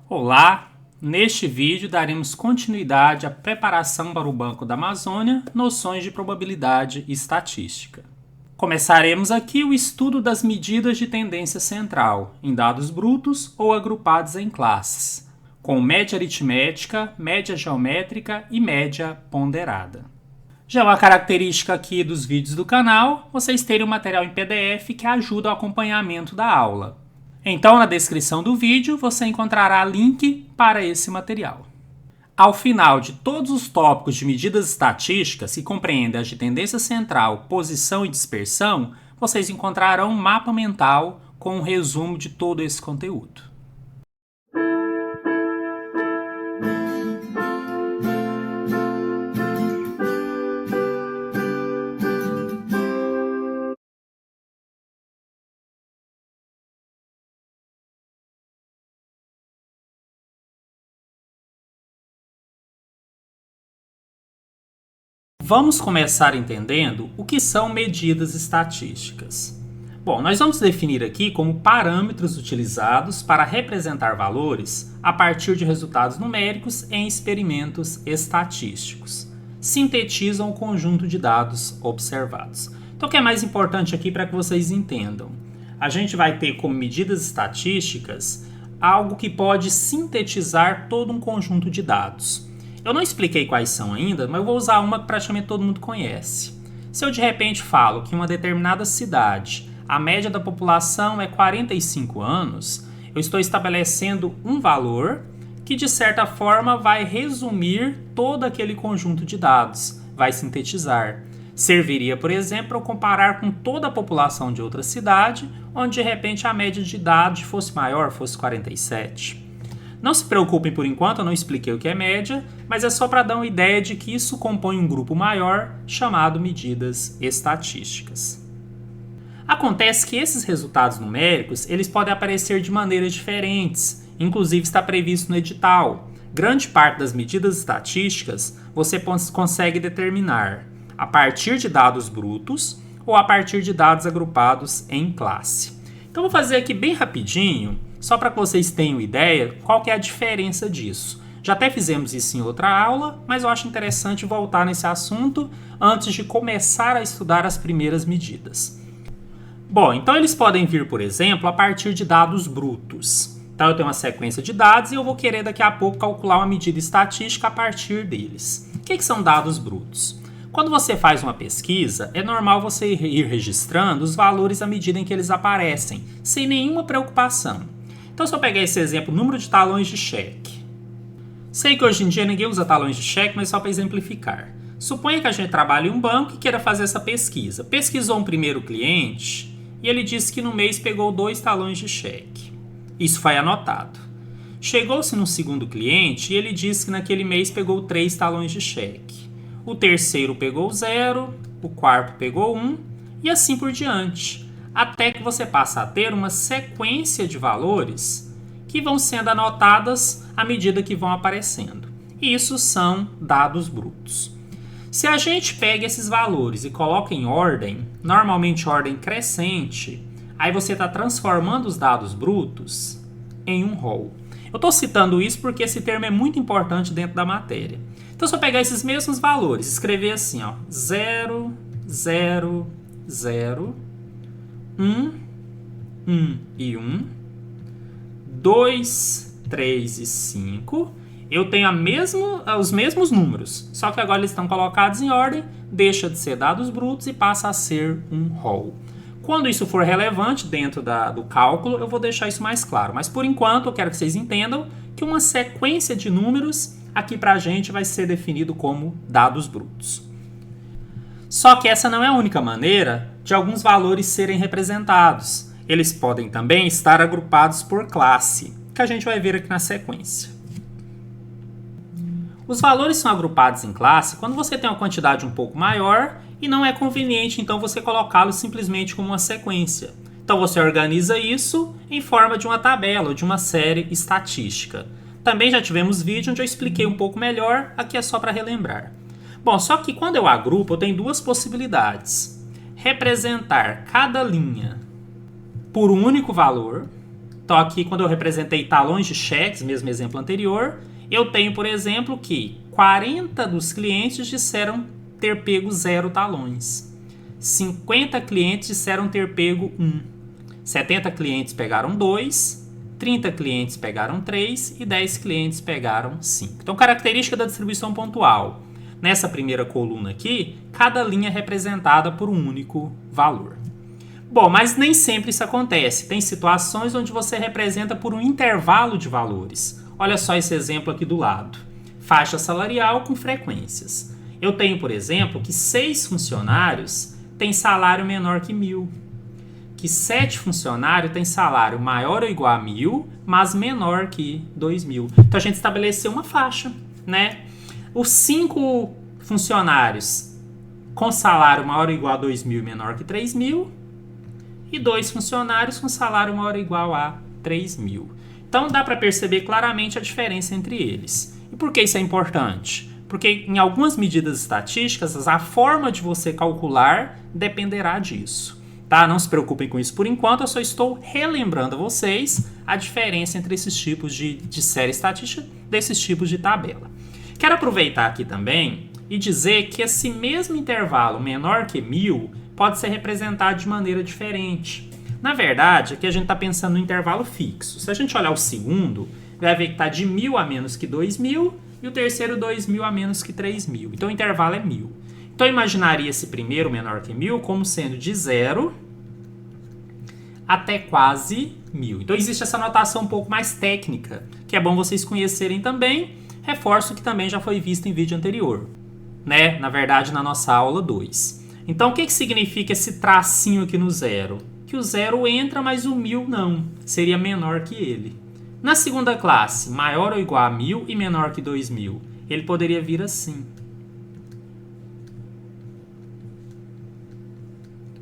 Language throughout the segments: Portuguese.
Olá! Neste vídeo daremos continuidade à preparação para o Banco da Amazônia, noções de probabilidade e estatística. Começaremos aqui o estudo das medidas de tendência central, em dados brutos ou agrupados em classes, com média aritmética, média geométrica e média ponderada. Já é uma característica aqui dos vídeos do canal, vocês terem um material em PDF que ajuda ao acompanhamento da aula. Então, na descrição do vídeo, você encontrará link para esse material. Ao final de todos os tópicos de medidas estatísticas, que compreendem as de tendência central, posição e dispersão, vocês encontrarão um mapa mental com um resumo de todo esse conteúdo. Vamos começar entendendo o que são medidas estatísticas. Bom, nós vamos definir aqui como parâmetros utilizados para representar valores a partir de resultados numéricos em experimentos estatísticos. Sintetizam o conjunto de dados observados. Então, o que é mais importante aqui para que vocês entendam? A gente vai ter como medidas estatísticas algo que pode sintetizar todo um conjunto de dados. Eu não expliquei quais são ainda, mas eu vou usar uma que praticamente todo mundo conhece. Se eu de repente falo que em uma determinada cidade a média da população é 45 anos, eu estou estabelecendo um valor que de certa forma vai resumir todo aquele conjunto de dados, vai sintetizar. Serviria, por exemplo, para eu comparar com toda a população de outra cidade, onde de repente a média de idade fosse maior, fosse 47. Não se preocupem por enquanto, eu não expliquei o que é média, mas é só para dar uma ideia de que isso compõe um grupo maior chamado medidas estatísticas. Acontece que esses resultados numéricos eles podem aparecer de maneiras diferentes, inclusive está previsto no edital. Grande parte das medidas estatísticas você consegue determinar a partir de dados brutos ou a partir de dados agrupados em classe. Então vou fazer aqui bem rapidinho, só para que vocês tenham ideia qual que é a diferença disso. Já até fizemos isso em outra aula, mas eu acho interessante voltar nesse assunto antes de começar a estudar as primeiras medidas. Bom, então eles podem vir, por exemplo, a partir de dados brutos. Então eu tenho uma sequência de dados e eu vou querer daqui a pouco calcular uma medida estatística a partir deles. O que são dados brutos? Quando você faz uma pesquisa, é normal você ir registrando os valores à medida em que eles aparecem, sem nenhuma preocupação. Então, se eu pegar esse exemplo, número de talões de cheque. Sei que hoje em dia ninguém usa talões de cheque, mas só para exemplificar. Suponha que a gente trabalhe em um banco e queira fazer essa pesquisa. Pesquisou um primeiro cliente e ele disse que no mês pegou 2 talões de cheque. Isso foi anotado. Chegou-se no segundo cliente e ele disse que naquele mês pegou 3 talões de cheque. O terceiro pegou 0, o quarto pegou 1 e assim por diante. Até que você passa a ter uma sequência de valores que vão sendo anotadas à medida que vão aparecendo. Isso são dados brutos. Se a gente pega esses valores e coloca em ordem, normalmente ordem crescente, aí você está transformando os dados brutos em um rol. Eu estou citando isso porque esse termo é muito importante dentro da matéria. Então, se eu pegar esses mesmos valores, escrever assim, 0, 0, 0... 1 e 1, 2, 3 e 5, eu tenho os mesmos números, só que agora eles estão colocados em ordem, deixa de ser dados brutos e passa a ser um rol. Quando isso for relevante dentro do cálculo, eu vou deixar isso mais claro, mas por enquanto eu quero que vocês entendam que uma sequência de números aqui pra gente vai ser definido como dados brutos. Só que essa não é a única maneira de alguns valores serem representados. Eles podem também estar agrupados por classe, que a gente vai ver aqui na sequência. Os valores são agrupados em classe quando você tem uma quantidade um pouco maior e não é conveniente então você colocá-los simplesmente como uma sequência. Então você organiza isso em forma de uma tabela ou de uma série estatística. Também já tivemos vídeo onde eu expliquei um pouco melhor, aqui é só para relembrar. Bom, só que quando eu agrupo, eu tenho duas possibilidades. Representar cada linha por um único valor, Então aqui, quando eu representei talões de cheques, mesmo exemplo anterior, eu tenho, por exemplo, que 40 dos clientes disseram ter pego 0 talões. 50 clientes disseram ter pego 1. 70 clientes pegaram 2. 30 clientes pegaram 3 e 10 clientes pegaram 5. Então, característica da distribuição pontual. Nessa primeira coluna aqui, cada linha é representada por um único valor. Bom, mas nem sempre isso acontece. Tem situações onde você representa por um intervalo de valores. Olha só esse exemplo aqui do lado. Faixa salarial com frequências. Eu tenho, por exemplo, que 6 funcionários têm salário menor que 1.000. Que 7 funcionários têm salário maior ou igual a 1.000, mas menor que 2.000. Então a gente estabeleceu uma faixa, né? Os 5 funcionários com salário maior ou igual a 2.000 e menor que 3.000. E 2 funcionários com salário maior ou igual a 3.000. Então dá para perceber claramente a diferença entre eles. E por que isso é importante? Porque em algumas medidas estatísticas, a forma de você calcular dependerá disso. Tá? Não se preocupem com isso por enquanto, eu só estou relembrando a vocês a diferença entre esses tipos de série estatística, desses tipos de tabela. Quero aproveitar aqui também e dizer que esse mesmo intervalo menor que 1.000 pode ser representado de maneira diferente. Na verdade, aqui a gente está pensando no intervalo fixo. Se a gente olhar o segundo, vai ver que está de 1.000 a menos que 2.000 e o terceiro 2.000 a menos que 3.000. Então o intervalo é 1.000. Então eu imaginaria esse primeiro menor que 1.000 como sendo de 0 até quase 1.000. Então existe essa notação um pouco mais técnica, que é bom vocês conhecerem também. Reforço que também já foi visto em vídeo anterior, né? Na verdade, na nossa aula 2. Então o que significa esse tracinho aqui no 0? Que o 0 entra, mas o 1.000 não. Seria menor que ele. Na segunda classe, maior ou igual a 1.000 e menor que 2.000, ele poderia vir assim.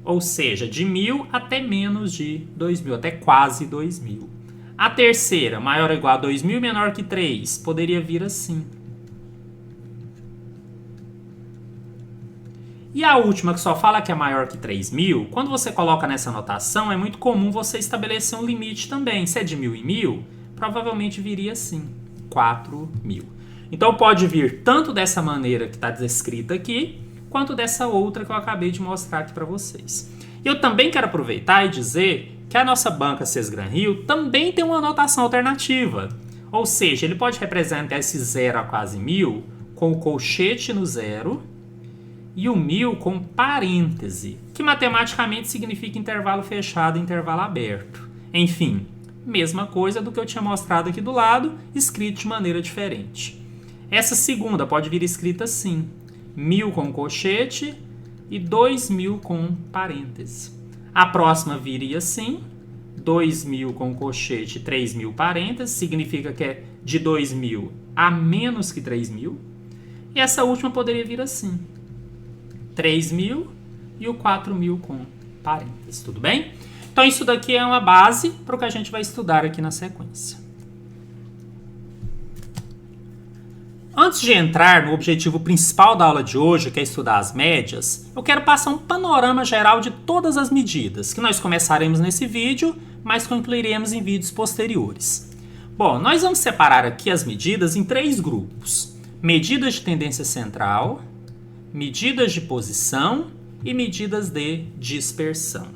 Ou seja, de 1.000 até menos de 2.000, até quase 2.000. A terceira, maior ou igual a 2.000 e menor que 3, poderia vir assim. E a última, que só fala que é maior que 3.000, quando você coloca nessa notação, é muito comum você estabelecer um limite também. Se é de 1.000 em 1.000, provavelmente viria assim, 4.000. Então pode vir tanto dessa maneira que está descrita aqui, quanto dessa outra que eu acabei de mostrar aqui para vocês. Eu também quero aproveitar e dizer que a nossa banca Sesgran-Rio também tem uma notação alternativa. Ou seja, ele pode representar esse 0 a quase 1.000 com o colchete no 0 e o 1.000 com parêntese, que matematicamente significa intervalo fechado e intervalo aberto. Enfim, mesma coisa do que eu tinha mostrado aqui do lado, escrito de maneira diferente. Essa segunda pode vir escrita assim, 1.000 com colchete e 2.000 com parêntese. A próxima viria assim, 2.000 com colchete e 3.000 parênteses, significa que é de 2.000 a menos que 3.000. E essa última poderia vir assim, 3.000 e o 4.000 com parênteses, tudo bem? Então isso daqui é uma base para o que a gente vai estudar aqui na sequência. Antes de entrar no objetivo principal da aula de hoje, que é estudar as médias, eu quero passar um panorama geral de todas as medidas, que nós começaremos nesse vídeo, mas concluiremos em vídeos posteriores. Bom, nós vamos separar aqui as medidas em 3 grupos: medidas de tendência central, medidas de posição e medidas de dispersão.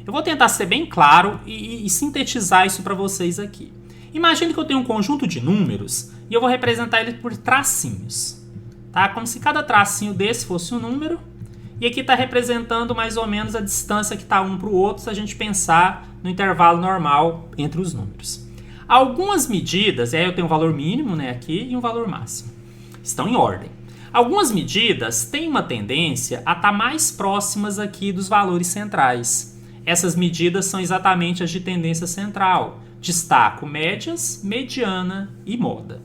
Eu vou tentar ser bem claro e sintetizar isso para vocês aqui. Imagine que eu tenho um conjunto de números e eu vou representar ele por tracinhos, tá? Como se cada tracinho desse fosse um número, e aqui está representando mais ou menos a distância que está um para o outro se a gente pensar no intervalo normal entre os números. Algumas medidas, e aí eu tenho um valor mínimo, né, aqui e um valor máximo, estão em ordem. Algumas medidas têm uma tendência a estar mais próximas aqui dos valores centrais. Essas medidas são exatamente as de tendência central. Destaco médias, mediana e moda.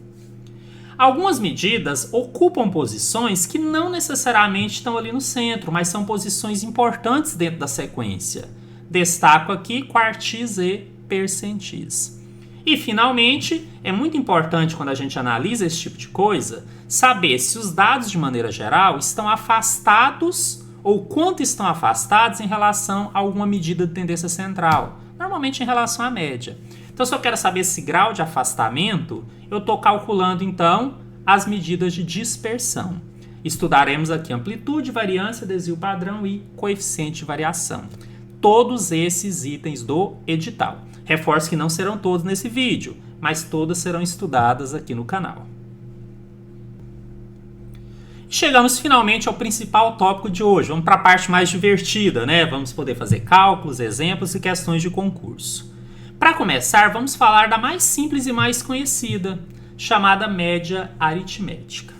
Algumas medidas ocupam posições que não necessariamente estão ali no centro, mas são posições importantes dentro da sequência. Destaco aqui quartis e percentis. E, finalmente, é muito importante quando a gente analisa esse tipo de coisa, saber se os dados, de maneira geral, estão afastados ou quanto estão afastados em relação a alguma medida de tendência central, normalmente em relação à média. Então, se eu quero saber esse grau de afastamento, eu estou calculando, então, as medidas de dispersão. Estudaremos aqui amplitude, variância, desvio padrão e coeficiente de variação. Todos esses itens do edital. Reforço que não serão todos nesse vídeo, mas todas serão estudadas aqui no canal. Chegamos finalmente ao principal tópico de hoje. Vamos para a parte mais divertida, né? Vamos poder fazer cálculos, exemplos e questões de concurso. Para começar, vamos falar da mais simples e mais conhecida, chamada média aritmética.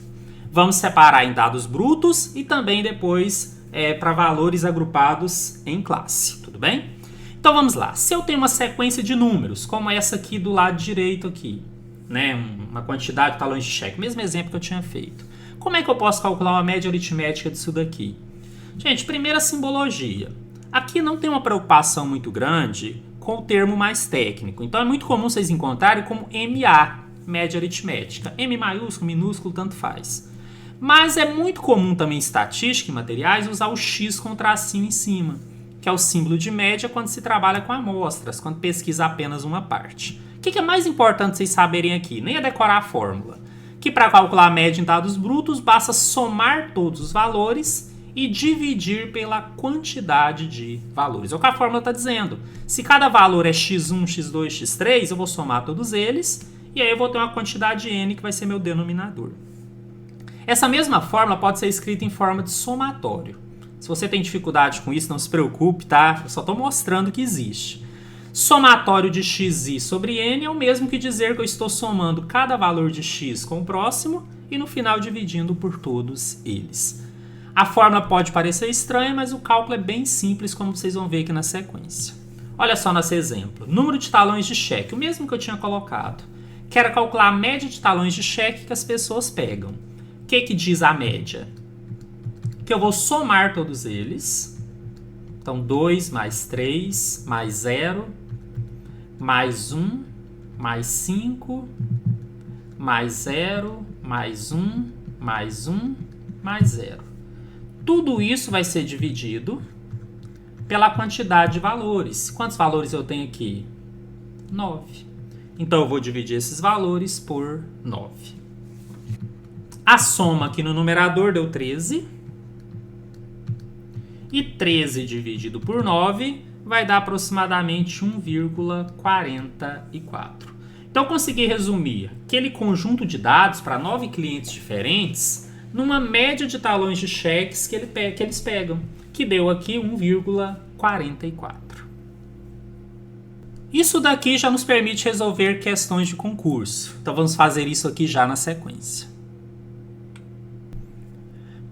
Vamos separar em dados brutos e também depois para valores agrupados em classe, tudo bem? Então vamos lá. Se eu tenho uma sequência de números, como essa aqui do lado direito aqui, né? Uma quantidade de talões de cheque, mesmo exemplo que eu tinha feito. Como é que eu posso calcular uma média aritmética disso daqui? Gente, primeira simbologia. Aqui não tem uma preocupação muito grande com o termo mais técnico. Então é muito comum vocês encontrarem como MA, média aritmética. M maiúsculo, minúsculo, tanto faz. Mas é muito comum também em estatística e materiais usar o X com tracinho em cima, que é o símbolo de média quando se trabalha com amostras, quando pesquisa apenas uma parte. O que é mais importante vocês saberem aqui? Nem é decorar a fórmula. Que para calcular a média em dados brutos, basta somar todos os valores e dividir pela quantidade de valores. É o que a fórmula está dizendo. Se cada valor é x1, x2, x3, eu vou somar todos eles e aí eu vou ter uma quantidade n que vai ser meu denominador. Essa mesma fórmula pode ser escrita em forma de somatório. Se você tem dificuldade com isso, não se preocupe, tá? Eu só estou mostrando que existe. Somatório de xi sobre n é o mesmo que dizer que eu estou somando cada valor de x com o próximo e no final dividindo por todos eles. A fórmula pode parecer estranha, mas o cálculo é bem simples, como vocês vão ver aqui na sequência. Olha só nesse exemplo. Número de talões de cheque, o mesmo que eu tinha colocado. Quero calcular a média de talões de cheque que as pessoas pegam. O que diz a média? Que eu vou somar todos eles. Então, 2 mais 3 mais 0, mais 1, mais 5, mais 0, mais 1, mais 1, mais 0. Tudo isso vai ser dividido pela quantidade de valores. Quantos valores eu tenho aqui? 9. Então, eu vou dividir esses valores por 9. A soma aqui no numerador deu 13. E 13 dividido por 9 vai dar aproximadamente 1,44. Então, eu consegui resumir aquele conjunto de dados para 9 clientes diferentes numa média de talões de cheques que eles pegam, que deu aqui 1,44. Isso daqui já nos permite resolver questões de concurso. Então, vamos fazer isso aqui já na sequência.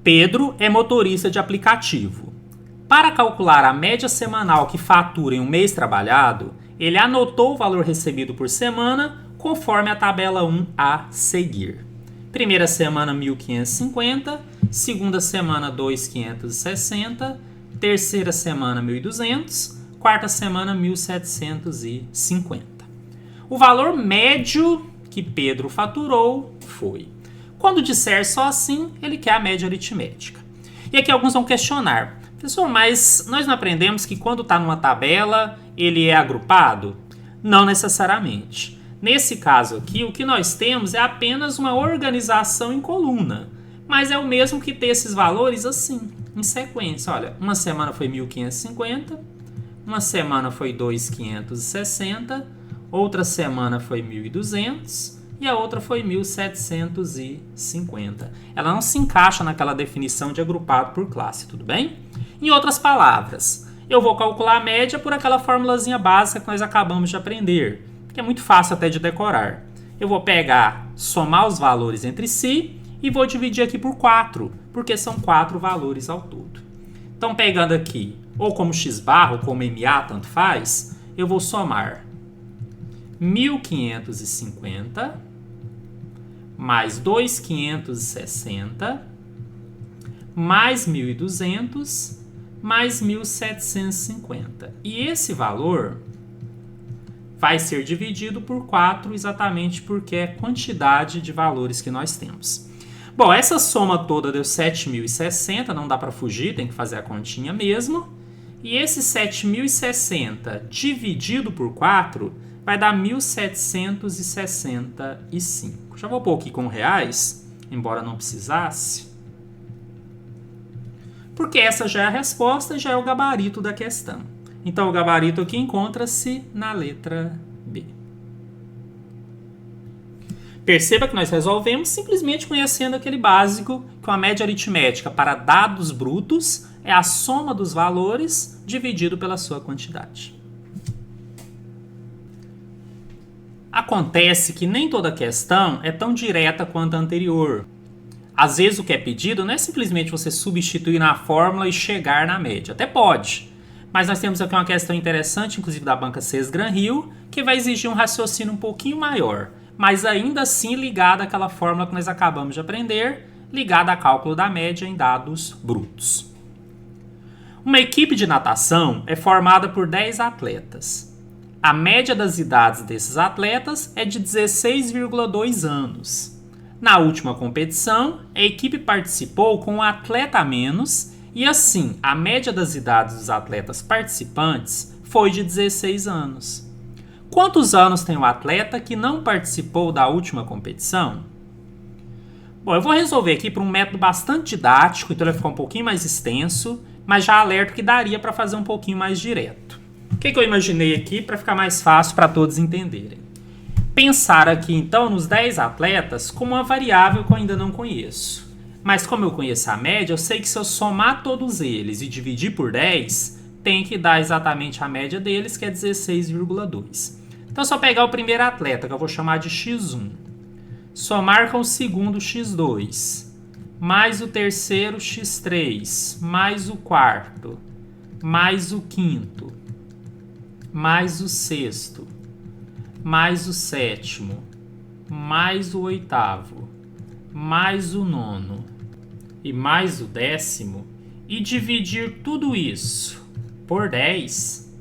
Pedro é motorista de aplicativo. Para calcular a média semanal que fatura em um mês trabalhado, ele anotou o valor recebido por semana conforme a tabela 1 a seguir. Primeira semana, 1.550. Segunda semana, 2.560. Terceira semana, 1.200. Quarta semana, 1.750. O valor médio que Pedro faturou foi... Quando disser só assim, ele quer a média aritmética. E aqui alguns vão questionar. Professor, mas nós não aprendemos que quando está numa tabela, ele é agrupado? Não necessariamente. Nesse caso aqui, o que nós temos é apenas uma organização em coluna. Mas é o mesmo que ter esses valores assim, em sequência. Olha, uma semana foi 1.550, uma semana foi 2.560, outra semana foi 1.200... e a outra foi 1.750. Ela não se encaixa naquela definição de agrupado por classe, tudo bem? Em outras palavras, eu vou calcular a média por aquela formulazinha básica que nós acabamos de aprender, que é muito fácil até de decorar. Eu vou pegar, somar os valores entre si e vou dividir aqui por 4, porque são 4 valores ao todo. Então, pegando aqui, ou como x barra ou como MA, tanto faz, eu vou somar 1.550... mais 2.560, mais 1.200, mais 1.750. E esse valor vai ser dividido por 4 exatamente porque é a quantidade de valores que nós temos. Bom, essa soma toda deu 7.060, não dá para fugir, tem que fazer a continha mesmo. E esse 7.060 dividido por 4 vai dar 1.765. Já vou pôr aqui com reais, embora não precisasse. Porque essa já é a resposta, já é o gabarito da questão. Então, o gabarito aqui encontra-se na letra B. Perceba que nós resolvemos simplesmente conhecendo aquele básico que a média aritmética para dados brutos é a soma dos valores dividido pela sua quantidade. Acontece que nem toda questão é tão direta quanto a anterior. Às vezes o que é pedido não é simplesmente você substituir na fórmula e chegar na média. Até pode. Mas nós temos aqui uma questão interessante, inclusive da banca CES Gran Rio, que vai exigir um raciocínio um pouquinho maior, mas ainda assim ligada àquela fórmula que nós acabamos de aprender, ligada a cálculo da média em dados brutos. Uma equipe de natação é formada por 10 atletas. A média das idades desses atletas é de 16,2 anos. Na última competição, a equipe participou com um atleta a menos e, assim, a média das idades dos atletas participantes foi de 16 anos. Quantos anos tem o atleta que não participou da última competição? Bom, eu vou resolver aqui por um método bastante didático, então ele vai ficar um pouquinho mais extenso, mas já alerto que daria para fazer um pouquinho mais direto. O que eu imaginei aqui para ficar mais fácil para todos entenderem? Pensar aqui, então, nos 10 atletas como uma variável que eu ainda não conheço. Mas como eu conheço a média, eu sei que se eu somar todos eles e dividir por 10, tem que dar exatamente a média deles, que é 16,2. Então, se eu pegar o primeiro atleta, que eu vou chamar de x1, somar com o segundo x2, mais o terceiro x3, mais o quarto, mais o quinto, mais o sexto, mais o sétimo, mais o oitavo, mais o nono e mais o décimo, e dividir tudo isso por 10,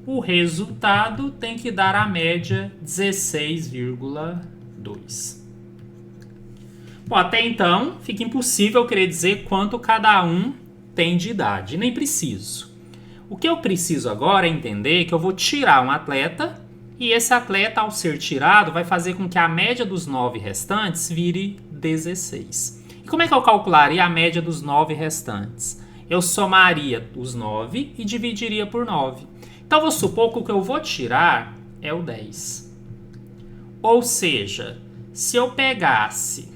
o resultado tem que dar a média 16,2. Bom, até então fica impossível querer dizer quanto cada um tem de idade, nem preciso. O que eu preciso agora é entender que eu vou tirar um atleta e esse atleta, ao ser tirado, vai fazer com que a média dos 9 restantes vire 16. E como é que eu calcularia a média dos 9 restantes? Eu somaria os 9 e dividiria por 9. Então, eu vou supor que o que eu vou tirar é o 10. Ou seja, se eu pegasse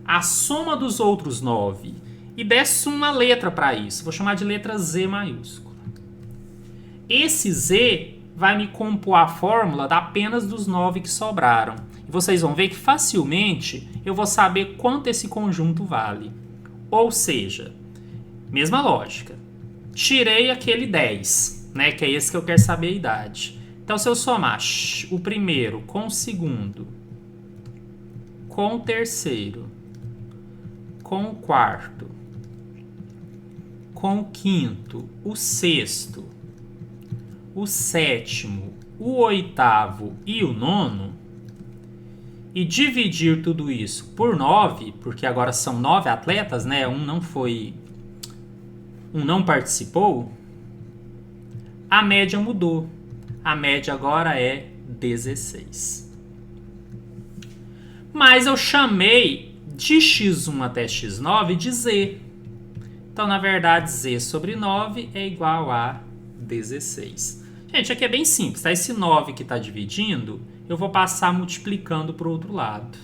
a soma dos outros 9 e desse uma letra para isso, vou chamar de letra Z maiúscula. Esse Z vai me compor a fórmula apenas dos 9 que sobraram. E vocês vão ver que facilmente eu vou saber quanto esse conjunto vale. Ou seja, mesma lógica. Tirei aquele 10, né, que é esse que eu quero saber a idade. Então, se eu somar o primeiro com o segundo, com o terceiro, com o quarto, com o quinto, o sexto, o sétimo, o oitavo e o nono, e dividir tudo isso por 9, porque agora são 9 atletas, né? Um não participou, a média mudou. A média agora é 16. Mas eu chamei de x1 até x9 de z. Então, na verdade, z sobre 9 é igual a 16. Gente, aqui é bem simples, tá? Esse 9 que está dividindo, eu vou passar multiplicando para o outro lado.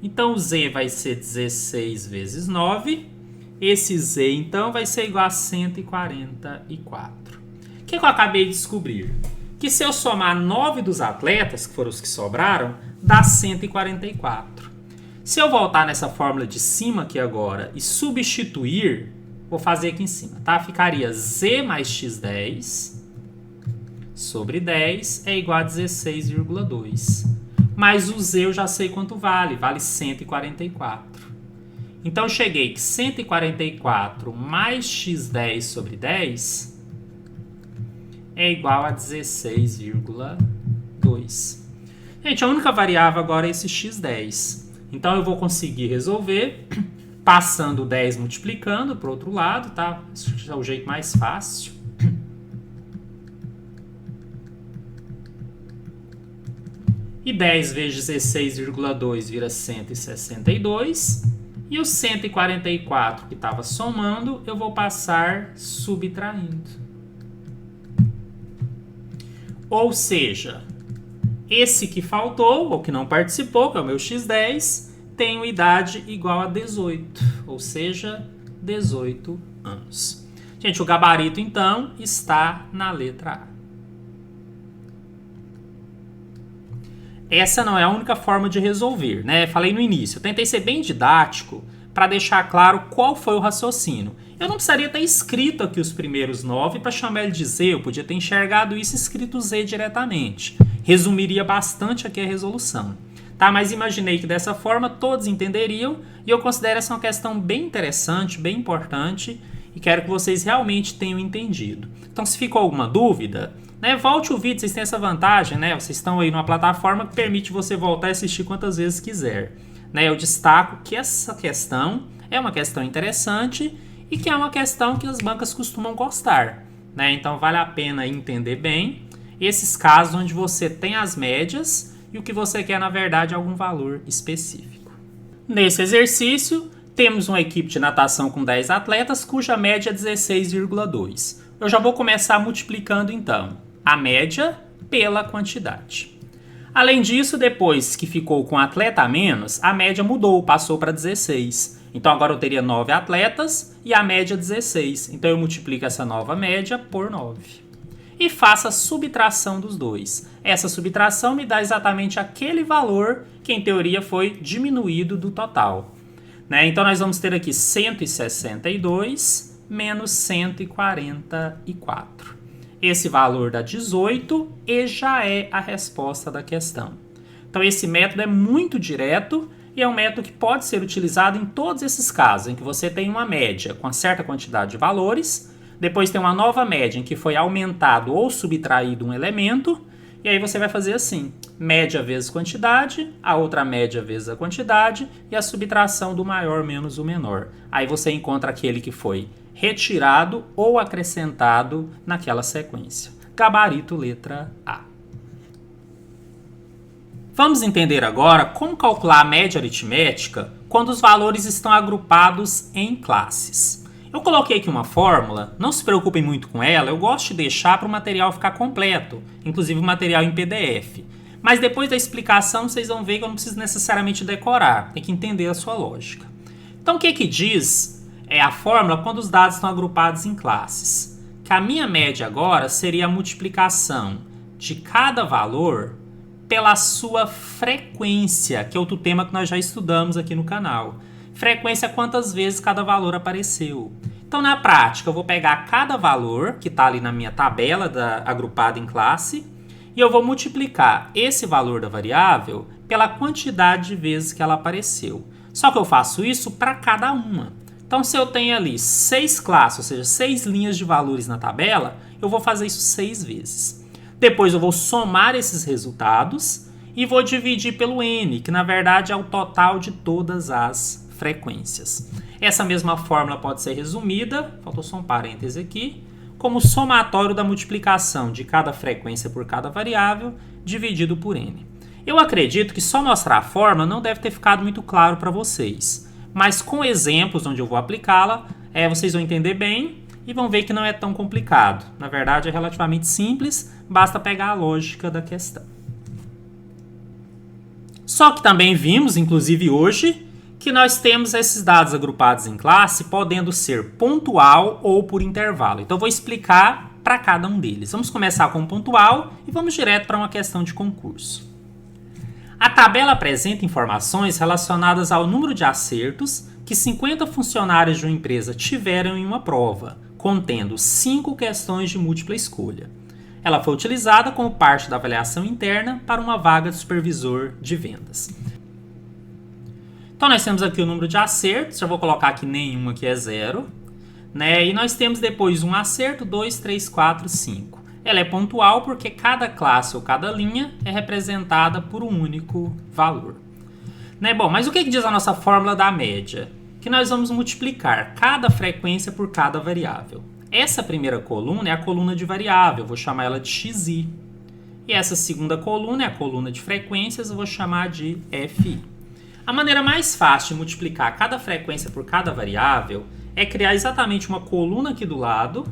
Então, o z vai ser 16 vezes 9. Esse z, então, vai ser igual a 144. O que eu acabei de descobrir? Que se eu somar 9 dos atletas, que foram os que sobraram, dá 144. Se eu voltar nessa fórmula de cima aqui agora e substituir, vou fazer aqui em cima, tá? Ficaria z mais x10 sobre 10 é igual a 16,2. Mas o z eu já sei quanto vale, vale 144. Então, eu cheguei que 144 mais x10 sobre 10 é igual a 16,2. Gente, a única variável agora é esse x10. Então, eu vou conseguir resolver Passando o 10 multiplicando para o outro lado, tá? Esse é o jeito mais fácil. E 10 vezes 16,2 vira 162. E o 144 que estava somando, eu vou passar subtraindo. Ou seja, esse que faltou, ou que não participou, que é o meu x10, tem uma idade igual a 18, ou seja, 18 anos. Gente, o gabarito, então, está na letra A. Essa não é a única forma de resolver, né? Falei no início, eu tentei ser bem didático para deixar claro qual foi o raciocínio. Eu não precisaria ter escrito aqui os primeiros 9 para chamar ele de Z, eu podia ter enxergado isso escrito Z diretamente. Resumiria bastante aqui a resolução. Tá, mas imaginei que dessa forma todos entenderiam e eu considero essa uma questão bem interessante, bem importante e quero que vocês realmente tenham entendido. Então, se ficou alguma dúvida, né, volte o vídeo, vocês têm essa vantagem, né? Vocês estão aí numa plataforma que permite você voltar e assistir quantas vezes quiser. Né, eu destaco que essa questão é uma questão interessante e que é uma questão que as bancas costumam gostar. Né? Então, vale a pena entender bem esses casos onde você tem as médias e o que você quer, na verdade, é algum valor específico. Nesse exercício, temos uma equipe de natação com 10 atletas, cuja média é 16,2. Eu já vou começar multiplicando, então, a média pela quantidade. Além disso, depois que ficou com atleta a menos, a média mudou, passou para 16. Então, agora eu teria 9 atletas e a média 16. Então, eu multiplico essa nova média por 9. E faço a subtração dos dois. Essa subtração me dá exatamente aquele valor que, em teoria, foi diminuído do total. Né? Então, nós vamos ter aqui 162 menos 144. Esse valor dá 18 e já é a resposta da questão. Então, esse método é muito direto e é um método que pode ser utilizado em todos esses casos, em que você tem uma média com uma certa quantidade de valores, depois tem uma nova média em que foi aumentado ou subtraído um elemento, e aí você vai fazer assim, média vezes quantidade, a outra média vezes a quantidade, e a subtração do maior menos o menor. Aí você encontra aquele que foi retirado ou acrescentado naquela sequência. Gabarito letra A. Vamos entender agora como calcular a média aritmética quando os valores estão agrupados em classes. Eu coloquei aqui uma fórmula, não se preocupem muito com ela, eu gosto de deixar para o material ficar completo, inclusive o material em PDF. Mas depois da explicação vocês vão ver que eu não preciso necessariamente decorar, tem que entender a sua lógica. Então o que diz a fórmula quando os dados estão agrupados em classes? Que a minha média agora seria a multiplicação de cada valor pela sua frequência, que é outro tema que nós já estudamos aqui no canal. Frequência é quantas vezes cada valor apareceu. Então, na prática, eu vou pegar cada valor que está ali na minha tabela agrupada em classe e eu vou multiplicar esse valor da variável pela quantidade de vezes que ela apareceu. Só que eu faço isso para cada uma. Então, se eu tenho ali 6 classes, ou seja, 6 linhas de valores na tabela, eu vou fazer isso 6 vezes. Depois eu vou somar esses resultados e vou dividir pelo n, que na verdade é o total de todas as frequências. Essa mesma fórmula pode ser resumida, faltou só um parêntese aqui, como somatório da multiplicação de cada frequência por cada variável dividido por n. Eu acredito que só mostrar a fórmula não deve ter ficado muito claro para vocês, mas com exemplos onde eu vou aplicá-la, vocês vão entender bem e vão ver que não é tão complicado. Na verdade, é relativamente simples, basta pegar a lógica da questão. Só que também vimos, inclusive hoje, que nós temos esses dados agrupados em classe podendo ser pontual ou por intervalo. Então, eu vou explicar para cada um deles. Vamos começar com o pontual e vamos direto para uma questão de concurso. A tabela apresenta informações relacionadas ao número de acertos que 50 funcionários de uma empresa tiveram em uma prova, contendo 5 questões de múltipla escolha. Ela foi utilizada como parte da avaliação interna para uma vaga de supervisor de vendas. Então, nós temos aqui o número de acertos, já vou colocar aqui nenhum, aqui é 0. Né? E nós temos depois um acerto, 2, 3, 4, 5. Ela é pontual porque cada classe ou cada linha é representada por um único valor. Né? Bom, mas o que diz a nossa fórmula da média? que nós vamos multiplicar cada frequência por cada variável. Essa primeira coluna é a coluna de variável, vou chamar ela de xi. E essa segunda coluna é a coluna de frequências, eu vou chamar de fi. A maneira mais fácil de multiplicar cada frequência por cada variável é criar exatamente uma coluna aqui do lado,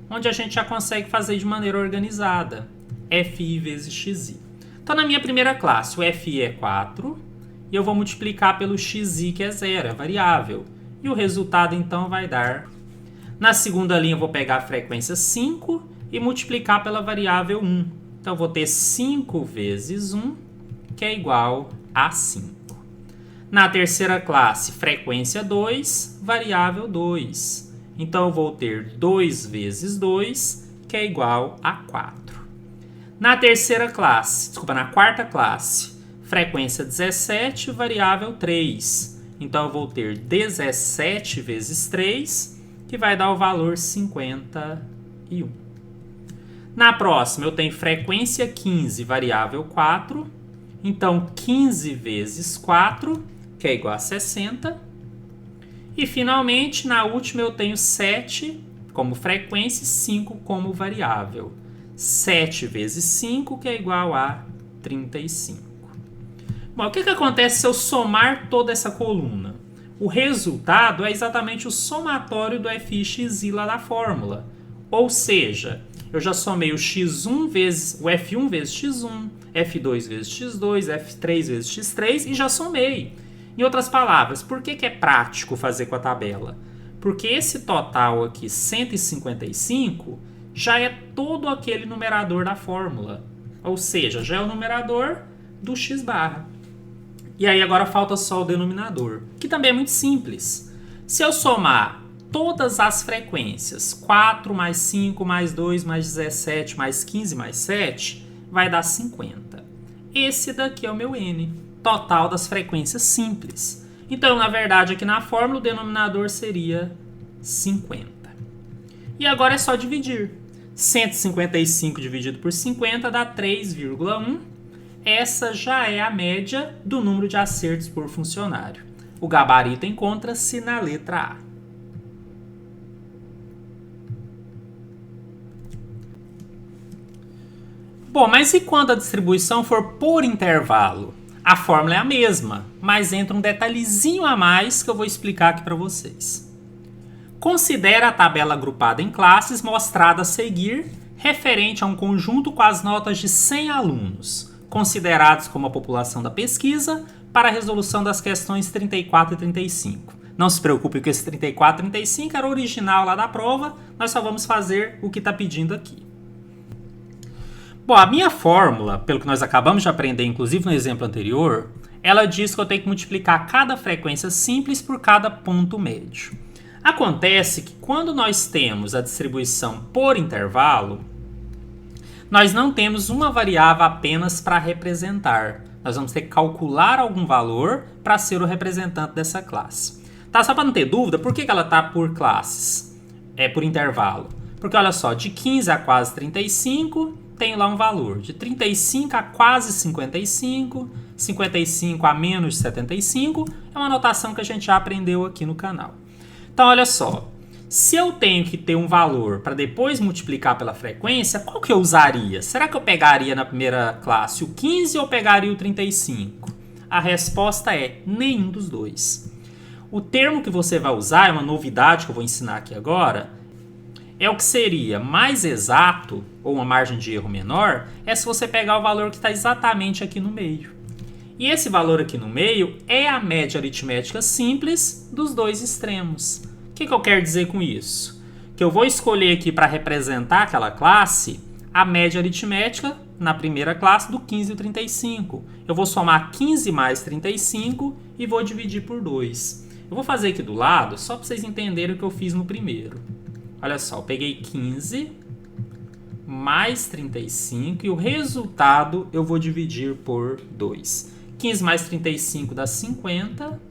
onde a gente já consegue fazer de maneira organizada. Fi vezes xi. Então, na minha primeira classe, o fi é 4, e eu vou multiplicar pelo xi, que é 0, é variável. E o resultado, então, vai dar... Na segunda linha, eu vou pegar a frequência 5 e multiplicar pela variável 1. Então, eu vou ter 5 vezes 1, que é igual a 5. Na terceira classe, frequência 2, variável 2. Então, eu vou ter 2 vezes 2, que é igual a 4. Na na quarta classe, frequência 17, variável 3. Então, eu vou ter 17 vezes 3, que vai dar o valor 51. Na próxima, eu tenho frequência 15, variável 4. Então, 15 vezes 4, que é igual a 60. E, finalmente, na última, eu tenho 7 como frequência e 5 como variável. 7 vezes 5, que é igual a 35. Bom, o que acontece se eu somar toda essa coluna? O resultado é exatamente o somatório do fi e xi lá da fórmula. Ou seja, eu já somei o f1 vezes x1, f2 vezes x2, f3 vezes x3 e já somei. Em outras palavras, por que é prático fazer com a tabela? Porque esse total aqui, 155, já é todo aquele numerador da fórmula. Ou seja, já é o numerador do x-barra. E aí agora falta só o denominador, que também é muito simples. Se eu somar todas as frequências, 4 mais 5 mais 2 mais 17 mais 15 mais 7, vai dar 50. Esse daqui é o meu n, total das frequências simples. Então, na verdade, aqui na fórmula o denominador seria 50. E agora é só dividir. 155 dividido por 50 dá 3,1. Essa já é a média do número de acertos por funcionário. O gabarito encontra-se na letra A. Bom, mas e quando a distribuição for por intervalo? A fórmula é a mesma, mas entra um detalhezinho a mais que eu vou explicar aqui para vocês. Considere a tabela agrupada em classes mostrada a seguir, referente a um conjunto com as notas de 100 alunos, considerados como a população da pesquisa, para a resolução das questões 34 e 35. Não se preocupe que esse 34 e 35 era o original lá da prova, nós só vamos fazer o que está pedindo aqui. Bom, a minha fórmula, pelo que nós acabamos de aprender, inclusive no exemplo anterior, ela diz que eu tenho que multiplicar cada frequência simples por cada ponto médio. Acontece que quando nós temos a distribuição por intervalo, nós não temos uma variável apenas para representar. Nós vamos ter que calcular algum valor para ser o representante dessa classe. Tá, só para não ter dúvida, por que ela está por classes? É por intervalo. Porque olha só, de 15 a quase 35, tem lá um valor. De 35 a quase 55, 55 a menos 75, é uma notação que a gente já aprendeu aqui no canal. Então, olha só, se eu tenho que ter um valor para depois multiplicar pela frequência, qual que eu usaria? Será que eu pegaria na primeira classe o 15 ou pegaria o 35? A resposta é nenhum dos dois. O termo que você vai usar, é uma novidade que eu vou ensinar aqui agora, é o que seria mais exato, ou uma margem de erro menor, é se você pegar o valor que está exatamente aqui no meio. E esse valor aqui no meio é a média aritmética simples dos dois extremos. O que eu quero dizer com isso? Que eu vou escolher aqui para representar aquela classe a média aritmética na primeira classe do 15 e o 35. Eu vou somar 15 mais 35 e vou dividir por 2. Eu vou fazer aqui do lado só para vocês entenderem o que eu fiz no primeiro. Olha só, eu peguei 15 mais 35 e o resultado eu vou dividir por 2. 15 mais 35 dá 50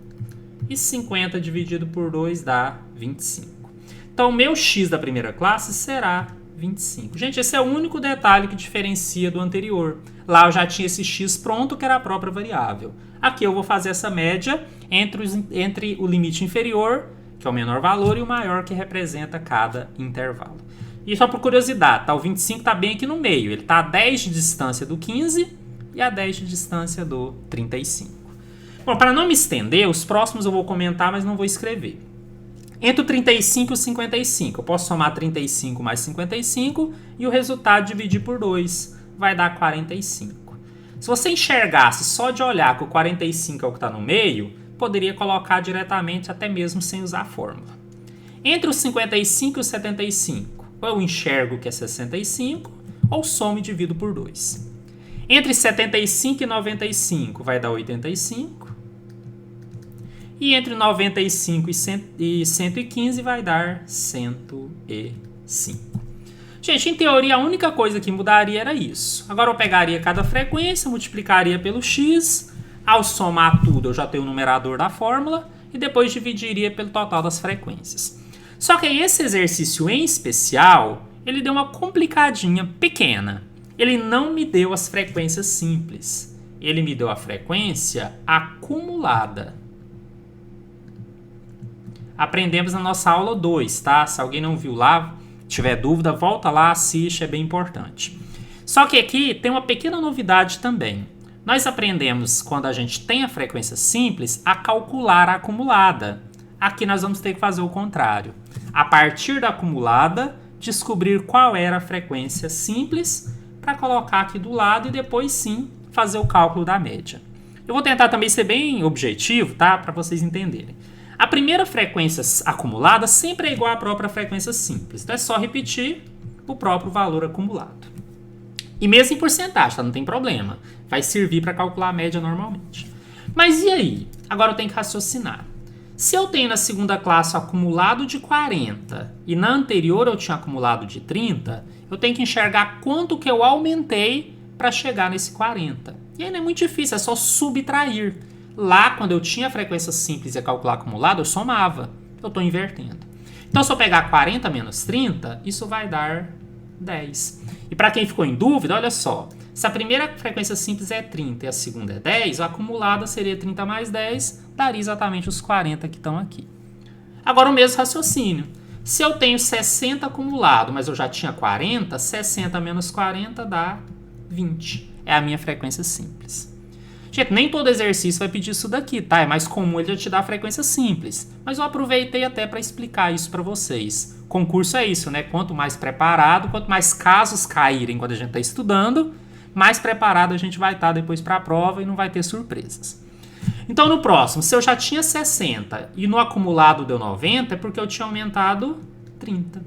e 50 dividido por 2 dá 25. Então, o meu x da primeira classe será 25. Gente, esse é o único detalhe que diferencia do anterior. Lá eu já tinha esse x pronto, que era a própria variável. Aqui eu vou fazer essa média entre o limite inferior, que é o menor valor, e o maior, que representa cada intervalo. E só por curiosidade, tá? O 25 está bem aqui no meio. Ele está a 10 de distância do 15 e a 10 de distância do 35. Bom, para não me estender, os próximos eu vou comentar, mas não vou escrever. Entre o 35 e o 55, eu posso somar 35 mais 55 e o resultado dividir por 2 vai dar 45. Se você enxergasse só de olhar que o 45 é o que está no meio, poderia colocar diretamente até mesmo sem usar a fórmula. Entre o 55 e o 75, ou eu enxergo que é 65, ou somo e divido por 2. Entre 75 e 95 vai dar 85. E entre 95 e 115 vai dar 105. Gente, em teoria, a única coisa que mudaria era isso. Agora eu pegaria cada frequência, multiplicaria pelo x. Ao somar tudo, eu já tenho o numerador da fórmula. E depois dividiria pelo total das frequências. Só que esse exercício em especial, ele deu uma complicadinha pequena. Ele não me deu as frequências simples. Ele me deu a frequência acumulada. Aprendemos na nossa aula 2, tá? Se alguém não viu lá, tiver dúvida, volta lá, assiste, é bem importante. Só que aqui tem uma pequena novidade também. Nós aprendemos, quando a gente tem a frequência simples, a calcular a acumulada. Aqui nós vamos ter que fazer o contrário. A partir da acumulada, descobrir qual era a frequência simples para colocar aqui do lado e depois sim fazer o cálculo da média. Eu vou tentar também ser bem objetivo, tá? Para vocês entenderem. A primeira frequência acumulada sempre é igual à própria frequência simples. Então é só repetir o próprio valor acumulado. E mesmo em porcentagem, tá? Não tem problema. Vai servir para calcular a média normalmente. Mas e aí? Agora eu tenho que raciocinar. Se eu tenho na segunda classe acumulado de 40 e na anterior eu tinha acumulado de 30, eu tenho que enxergar quanto que eu aumentei para chegar nesse 40. E aí não é muito difícil, é só subtrair. Lá, quando eu tinha a frequência simples e ia calcular acumulado, eu somava. Eu estou invertendo. Então, se eu pegar 40 menos 30, isso vai dar 10. E para quem ficou em dúvida, olha só. Se a primeira frequência simples é 30 e a segunda é 10, a acumulada seria 30 mais 10, daria exatamente os 40 que estão aqui. Agora, o mesmo raciocínio. Se eu tenho 60 acumulado, mas eu já tinha 40, 60 menos 40 dá 20. É a minha frequência simples. Gente, nem todo exercício vai pedir isso daqui, tá? É mais comum ele te dar a frequência simples. Mas eu aproveitei até para explicar isso para vocês. Concurso é isso, né? Quanto mais preparado, quanto mais casos caírem quando a gente está estudando, mais preparado a gente vai estar depois para a prova e não vai ter surpresas. Então, no próximo, se eu já tinha 60 e no acumulado deu 90, é porque eu tinha aumentado 30.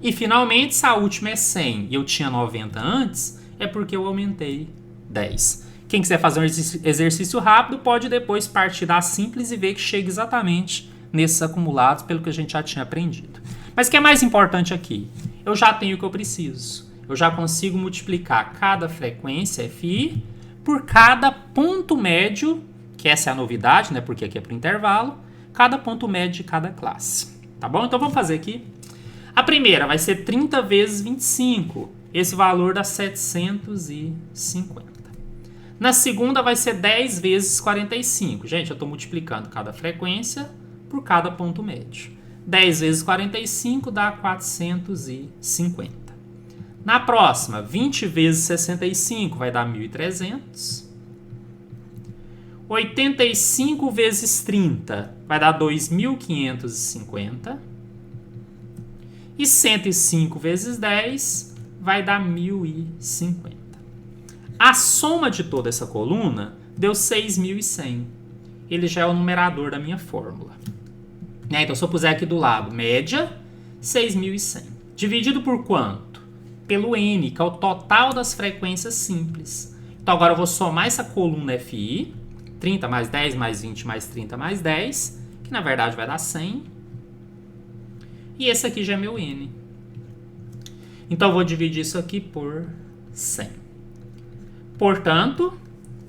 E, finalmente, se a última é 100 e eu tinha 90 antes, é porque eu aumentei 10. Quem quiser fazer um exercício rápido pode depois partir da simples e ver que chega exatamente nesses acumulados pelo que a gente já tinha aprendido. Mas o que é mais importante aqui? Eu já tenho o que eu preciso. Eu já consigo multiplicar cada frequência FI por cada ponto médio, que essa é a novidade, né? Porque aqui é para o intervalo, cada ponto médio de cada classe. Tá bom? Então vamos fazer aqui. A primeira vai ser 30 vezes 25. Esse valor dá 750. Na segunda vai ser 10 vezes 45. Gente, eu estou multiplicando cada frequência por cada ponto médio. 10 vezes 45 dá 450. Na próxima, 20 vezes 65 vai dar 1.300. 85 vezes 30 vai dar 2.550. E 105 vezes 10 vai dar 1.050. A soma de toda essa coluna deu 6.100. Ele já é o numerador da minha fórmula. Então, se eu puser aqui do lado média, 6.100. Dividido por quanto? Pelo N, que é o total das frequências simples. Então, agora eu vou somar essa coluna FI. 30 mais 10 mais 20 mais 30 mais 10, que na verdade vai dar 100. E esse aqui já é meu N. Então, eu vou dividir isso aqui por 100. Portanto,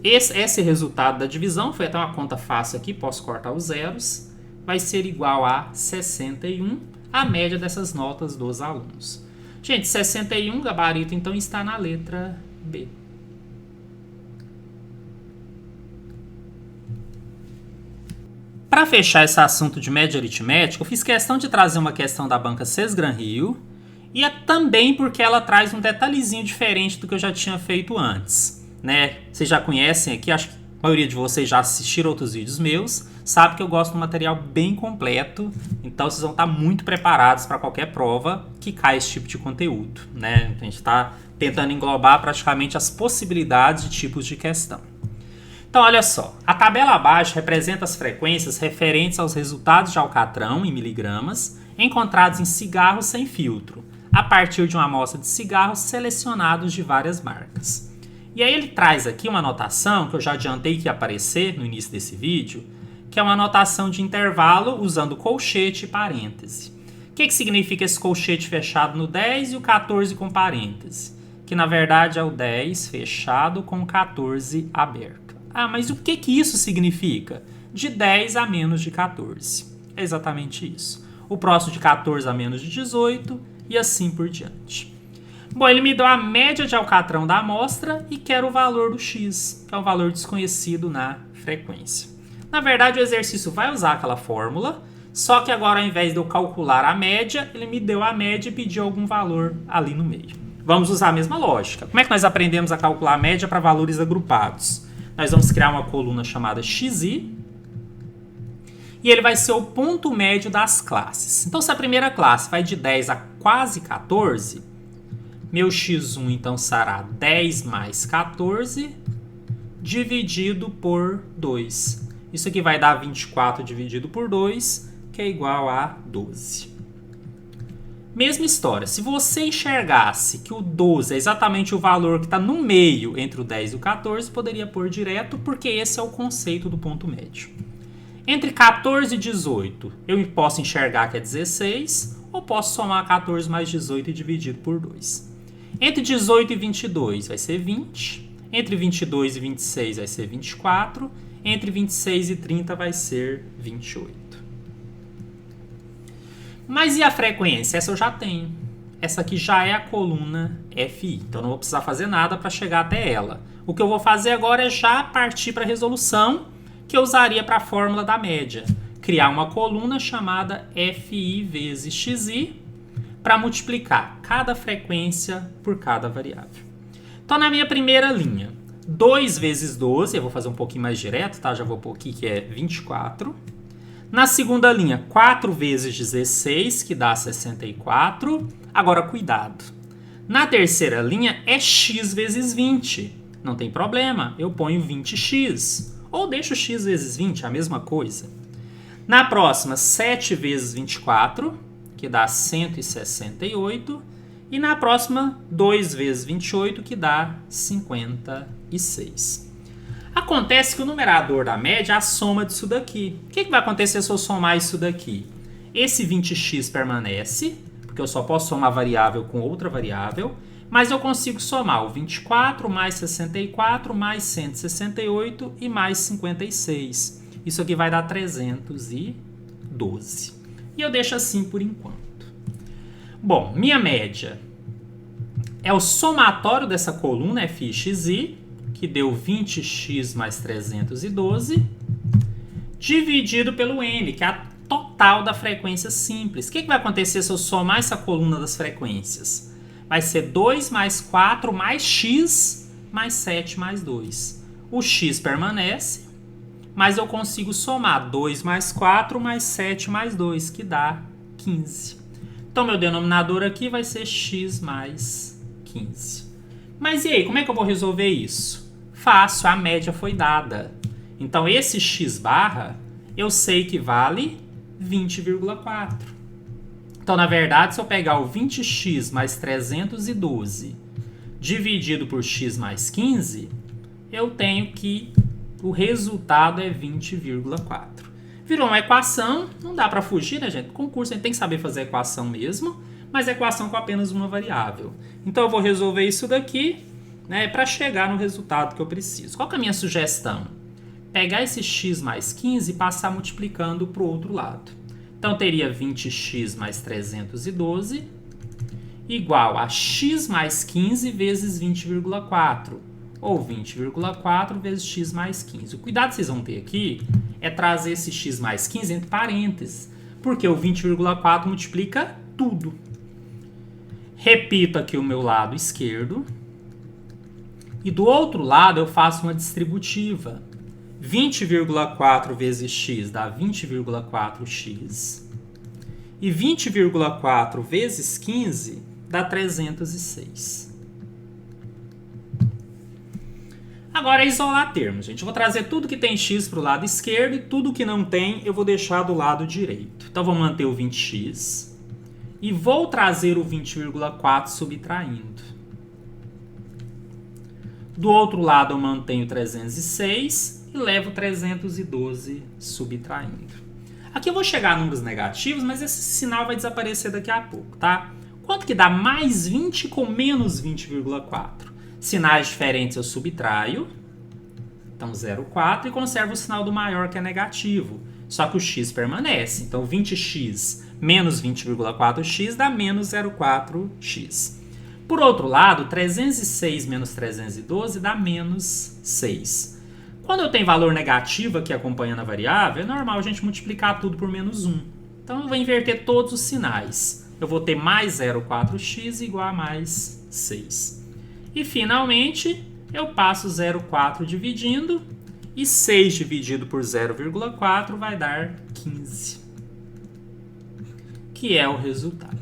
esse resultado da divisão, foi até uma conta fácil aqui, posso cortar os zeros, vai ser igual a 61, a média dessas notas dos alunos. Gente, 61, gabarito, então está na letra B. Para fechar esse assunto de média aritmética, eu fiz questão de trazer uma questão da banca Sesgran Rio, e é também porque ela traz um detalhezinho diferente do que eu já tinha feito antes, né? Vocês já conhecem aqui, acho que a maioria de vocês já assistiram outros vídeos meus, sabe que eu gosto de um material bem completo, então vocês vão estar muito preparados para qualquer prova que caia esse tipo de conteúdo, né? A gente está tentando englobar praticamente as possibilidades de tipos de questão. Então, olha só, a tabela abaixo representa as frequências referentes aos resultados de alcatrão em miligramas encontrados em cigarros sem filtro, a partir de uma amostra de cigarros selecionados de várias marcas. E aí ele traz aqui uma anotação que eu já adiantei que ia aparecer no início desse vídeo, que é uma anotação de intervalo usando colchete e parêntese. O que significa esse colchete fechado no 10 e o 14 com parêntese? Que na verdade é o 10 fechado com o 14 aberto. Ah, mas o que isso significa? De 10 a menos de 14. É exatamente isso. O próximo de 14 a menos de 18 e assim por diante. Bom, ele me deu a média de alcatrão da amostra e quer o valor do x, que é um valor desconhecido na frequência. Na verdade, o exercício vai usar aquela fórmula, só que agora, ao invés de eu calcular a média, ele me deu a média e pediu algum valor ali no meio. Vamos usar a mesma lógica. Como é que nós aprendemos a calcular a média para valores agrupados? Nós vamos criar uma coluna chamada xi, e ele vai ser o ponto médio das classes. Então, se a primeira classe vai de 10 a quase 14, meu x1 então será 10 mais 14 dividido por 2. Isso aqui vai dar 24 dividido por 2, que é igual a 12. Mesma história, se você enxergasse que o 12 é exatamente o valor que está no meio entre o 10 e o 14, poderia pôr direto, porque esse é o conceito do ponto médio. Entre 14 e 18, eu posso enxergar que é 16, ou posso somar 14 mais 18 e dividir por 2. Entre 18 e 22 vai ser 20, entre 22 e 26 vai ser 24, entre 26 e 30 vai ser 28. Mas e a frequência? Essa eu já tenho. Essa aqui já é a coluna FI, então não vou precisar fazer nada para chegar até ela. O que eu vou fazer agora é já partir para a resolução que eu usaria para a fórmula da média. Criar uma coluna chamada FI vezes XI para multiplicar cada frequência por cada variável. Então, na minha primeira linha, 2 vezes 12, eu vou fazer um pouquinho mais direto, tá? Já vou pôr aqui que é 24. Na segunda linha, 4 vezes 16, que dá 64. Agora, cuidado. Na terceira linha, é x vezes 20. Não tem problema, eu ponho 20x. Ou deixo x vezes 20, a mesma coisa. Na próxima, 7 vezes 24, que dá 168. E na próxima, 2 vezes 28, que dá 56. Acontece que o numerador da média é a soma disso daqui. O que vai acontecer se eu somar isso daqui? Esse 20x permanece, porque eu só posso somar variável com outra variável, mas eu consigo somar o 24 mais 64 mais 168 e mais 56. Isso aqui vai dar 312. E eu deixo assim por enquanto. Bom, minha média é o somatório dessa coluna FI e XI, que deu 20x mais 312, dividido pelo n, que é a total da frequência simples. O que vai acontecer se eu somar essa coluna das frequências? Vai ser 2 mais 4 mais x mais 7 mais 2. O x permanece, mas eu consigo somar 2 mais 4 mais 7 mais 2, que dá 15. Então, meu denominador aqui vai ser x mais 15. Mas e aí, como é que eu vou resolver isso? Fácil, a média foi dada. Então, esse x barra, eu sei que vale 20,4. Então, na verdade, se eu pegar o 20x mais 312 dividido por x mais 15, eu tenho que o resultado é 20,4. Virou uma equação, não dá para fugir, né, gente? Concurso a gente tem que saber fazer equação mesmo, mas equação com apenas uma variável. Então, eu vou resolver isso daqui, né, para chegar no resultado que eu preciso. Qual que é a minha sugestão? Pegar esse x mais 15 e passar multiplicando para o outro lado. Então, teria 20x mais 312. igual a x mais 15 vezes 20,4. Ou 20,4 vezes x mais 15. O cuidado que vocês vão ter aqui é trazer esse x mais 15 entre parênteses, porque o 20,4 multiplica tudo. Repito aqui o meu lado esquerdo. E do outro lado eu faço uma distributiva. 20,4 vezes x dá 20,4x. E 20,4 vezes 15 dá 306. Agora é isolar termos, gente. Eu vou trazer tudo que tem x para o lado esquerdo e tudo que não tem eu vou deixar do lado direito. Então, vou manter o 20x e vou trazer o 20,4 subtraindo. Do outro lado, eu mantenho 306 e levo 312 subtraindo. Aqui eu vou chegar a números negativos, mas esse sinal vai desaparecer daqui a pouco, tá? Quanto que dá mais 20 com menos 20,4? Sinais diferentes eu subtraio, então 0,4, e conservo o sinal do maior, que é negativo. Só que o x permanece, então 20x menos 20,4x dá menos 0,4x. Por outro lado, 306 menos 312 dá menos 6. Quando eu tenho valor negativo aqui acompanhando a variável, é normal a gente multiplicar tudo por menos 1. Então eu vou inverter todos os sinais. Eu vou ter mais 0,4x igual a mais 6. E finalmente, eu passo 0,4 dividindo, e 6 dividido por 0,4 vai dar 15, que é o resultado.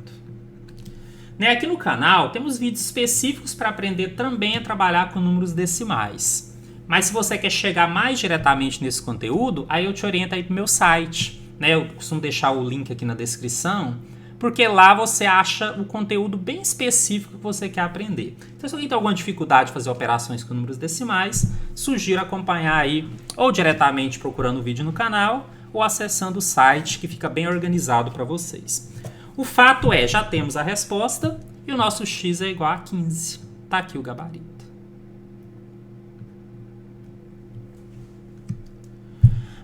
Aqui no canal temos vídeos específicos para aprender também a trabalhar com números decimais. Mas se você quer chegar mais diretamente nesse conteúdo, aí eu te oriento aí para o meu site. Eu costumo deixar o link aqui na descrição, porque lá você acha o conteúdo bem específico que você quer aprender. Então, se alguém tem alguma dificuldade de fazer operações com números decimais, sugiro acompanhar aí, ou diretamente procurando o vídeo no canal, ou acessando o site, que fica bem organizado para vocês. O fato é, já temos a resposta, e o nosso x é igual a 15. Está aqui o gabarito.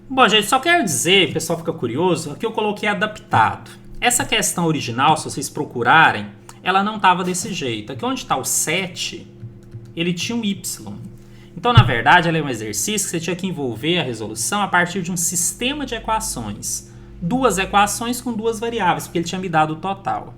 Bom, gente, só quero dizer, o pessoal fica curioso, aqui eu coloquei adaptado. Essa questão original, se vocês procurarem, ela não estava desse jeito. Aqui onde está o 7, ele tinha um y. Então, na verdade, ela é um exercício que você tinha que envolver a resolução a partir de um sistema de equações. Duas equações com duas variáveis, porque ele tinha me dado o total.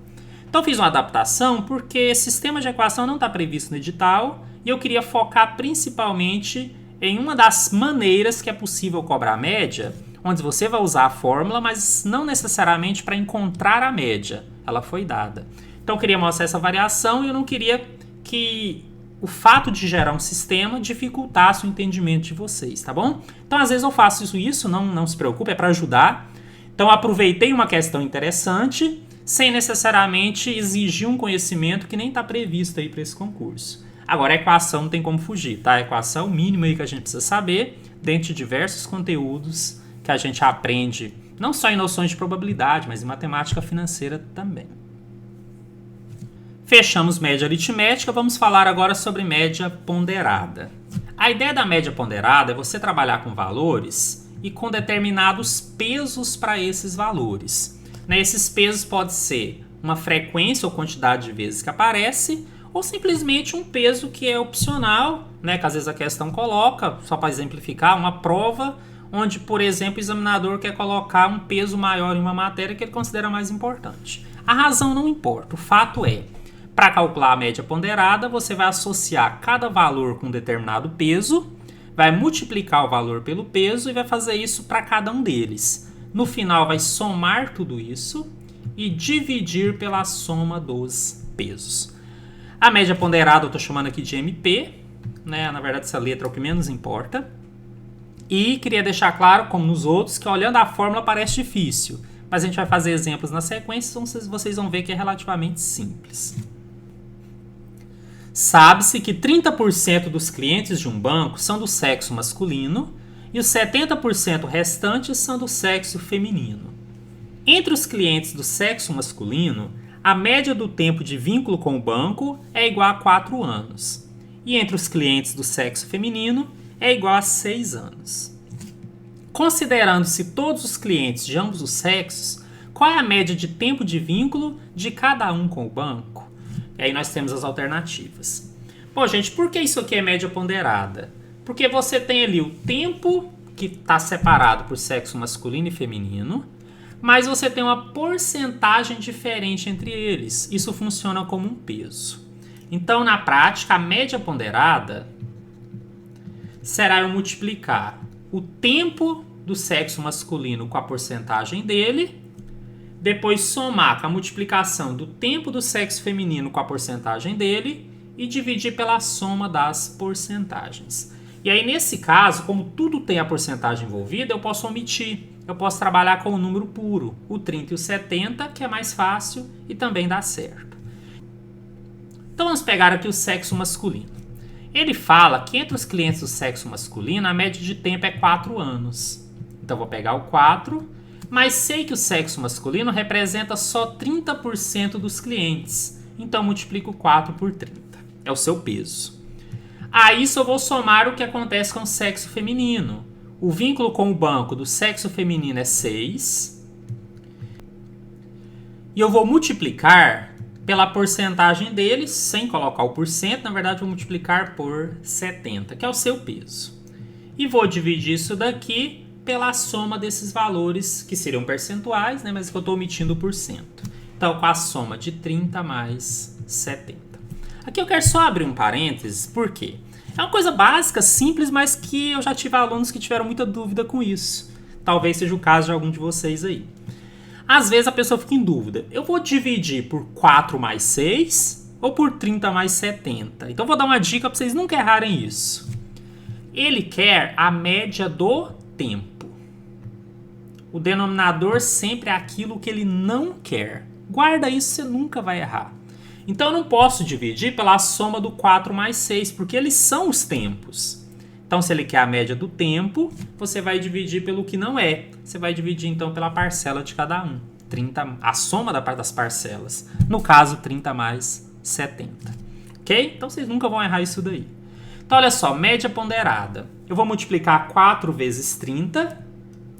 Então, eu fiz uma adaptação porque sistema de equação não está previsto no edital e eu queria focar principalmente em uma das maneiras que é possível cobrar a média, onde você vai usar a fórmula, mas não necessariamente para encontrar a média. Ela foi dada. Então, eu queria mostrar essa variação e eu não queria que o fato de gerar um sistema dificultasse o entendimento de vocês, tá bom? Então, às vezes eu faço isso, não se preocupe, é para ajudar. Então, aproveitei uma questão interessante, sem necessariamente exigir um conhecimento que nem está previsto aí para esse concurso. Agora, a equação não tem como fugir, tá? A equação mínima aí que a gente precisa saber, dentro de diversos conteúdos que a gente aprende, não só em noções de probabilidade, mas em matemática financeira também. Fechamos média aritmética, vamos falar agora sobre média ponderada. A ideia da média ponderada é você trabalhar com valores e com determinados pesos para esses valores. Esses pesos podem ser uma frequência ou quantidade de vezes que aparece, ou simplesmente um peso que é opcional, que às vezes a questão coloca, só para exemplificar, uma prova onde, por exemplo, o examinador quer colocar um peso maior em uma matéria que ele considera mais importante. A razão não importa, o fato é, para calcular a média ponderada, você vai associar cada valor com um determinado peso, vai multiplicar o valor pelo peso e vai fazer isso para cada um deles. No final, vai somar tudo isso e dividir pela soma dos pesos. A média ponderada eu estou chamando aqui de MP, na verdade essa letra é o que menos importa. E queria deixar claro, como nos outros, que olhando a fórmula parece difícil, mas a gente vai fazer exemplos na sequência, então vocês vão ver que é relativamente simples. Sabe-se que 30% dos clientes de um banco são do sexo masculino e os 70% restantes são do sexo feminino. Entre os clientes do sexo masculino, a média do tempo de vínculo com o banco é igual a 4 anos. E entre os clientes do sexo feminino, é igual a 6 anos. Considerando-se todos os clientes de ambos os sexos, qual é a média de tempo de vínculo de cada um com o banco? E aí nós temos as alternativas. Bom, gente, por que isso aqui é média ponderada? Porque você tem ali o tempo que está separado por sexo masculino e feminino, mas você tem uma porcentagem diferente entre eles. Isso funciona como um peso. Então, na prática, a média ponderada será eu multiplicar o tempo do sexo masculino com a porcentagem dele, depois somar com a multiplicação do tempo do sexo feminino com a porcentagem dele e dividir pela soma das porcentagens. E aí, nesse caso, como tudo tem a porcentagem envolvida, eu posso omitir. Eu posso trabalhar com o número puro, o 30 e o 70, que é mais fácil e também dá certo. Então, vamos pegar aqui o sexo masculino. Ele fala que entre os clientes do sexo masculino, a média de tempo é 4 anos. Então, vou pegar o 4, mas sei que o sexo masculino representa só 30% dos clientes. Então, multiplico 4 por 30. É o seu peso. A isso eu vou somar o que acontece com o sexo feminino. O vínculo com o banco do sexo feminino é 6. E eu vou multiplicar pela porcentagem deles, sem colocar o porcento, na verdade eu vou multiplicar por 70, que é o seu peso. E vou dividir isso daqui pela soma desses valores, que seriam percentuais, né, mas que eu estou omitindo o porcento. Então, com a soma de 30 mais 70. Aqui eu quero só abrir um parênteses, por quê? É uma coisa básica, simples, mas que eu já tive alunos que tiveram muita dúvida com isso. Talvez seja o caso de algum de vocês aí. Às vezes a pessoa fica em dúvida. Eu vou dividir por 4 mais 6 ou por 30 mais 70? Então eu vou dar uma dica para vocês nunca errarem isso. Ele quer a média do tempo. O denominador sempre é aquilo que ele não quer. Guarda isso, você nunca vai errar. Então eu não posso dividir pela soma do 4 mais 6, porque eles são os tempos. Então, se ele quer a média do tempo, você vai dividir pelo que não é. Você vai dividir, então, pela parcela de cada um. 30, a soma das parcelas. No caso, 30 mais 70. Ok? Então, vocês nunca vão errar isso daí. Então, olha só, média ponderada. Eu vou multiplicar 4 vezes 30,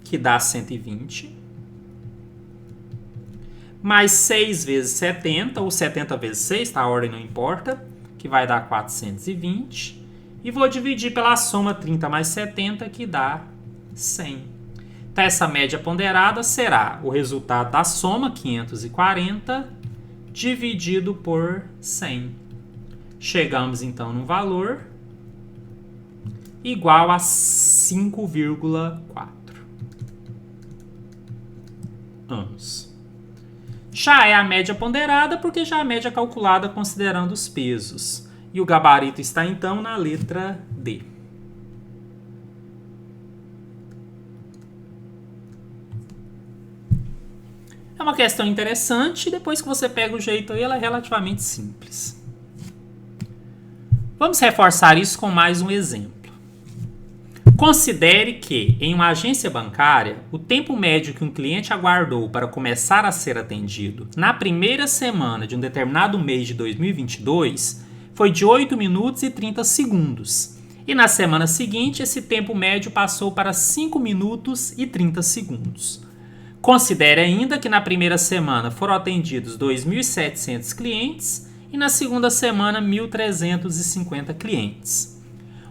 que dá 120. Mais 6 vezes 70, ou 70 vezes 6, tá? A ordem não importa, que vai dar 420. E vou dividir pela soma 30 mais 70, que dá 100. Então, essa média ponderada será o resultado da soma, 540, dividido por 100. Chegamos, então, no valor igual a 5,4 anos. Já é a média ponderada, porque já é a média calculada considerando os pesos. E o gabarito está, então, na letra D. É uma questão interessante, e depois que você pega o jeito aí, ela é relativamente simples. Vamos reforçar isso com mais um exemplo. Considere que, em uma agência bancária, o tempo médio que um cliente aguardou para começar a ser atendido na primeira semana de um determinado mês de 2022 foi de 8 minutos e 30 segundos. E na semana seguinte, esse tempo médio passou para 5 minutos e 30 segundos. Considere ainda que na primeira semana foram atendidos 2.700 clientes e na segunda semana 1.350 clientes.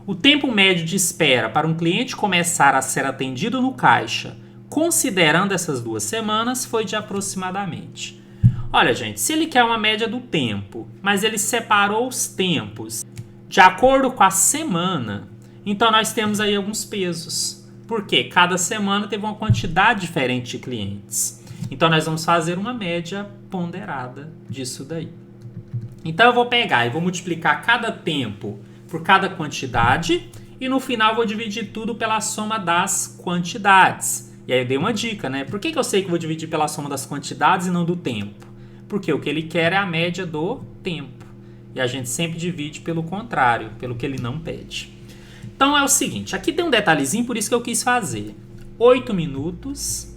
O tempo médio de espera para um cliente começar a ser atendido no caixa, considerando essas 2 semanas, foi de aproximadamente. Olha, gente, se ele quer uma média do tempo, mas ele separou os tempos de acordo com a semana, então nós temos aí alguns pesos. Porque cada semana teve uma quantidade diferente de clientes. Então nós vamos fazer uma média ponderada disso daí. Então eu vou pegar e vou multiplicar cada tempo por cada quantidade e no final eu vou dividir tudo pela soma das quantidades. E aí eu dei uma dica, né? Por que eu sei que eu vou dividir pela soma das quantidades e não do tempo? Porque o que ele quer é a média do tempo. E a gente sempre divide pelo contrário, pelo que ele não pede. Então é o seguinte, aqui tem um detalhezinho, por isso que eu quis fazer. 8 minutos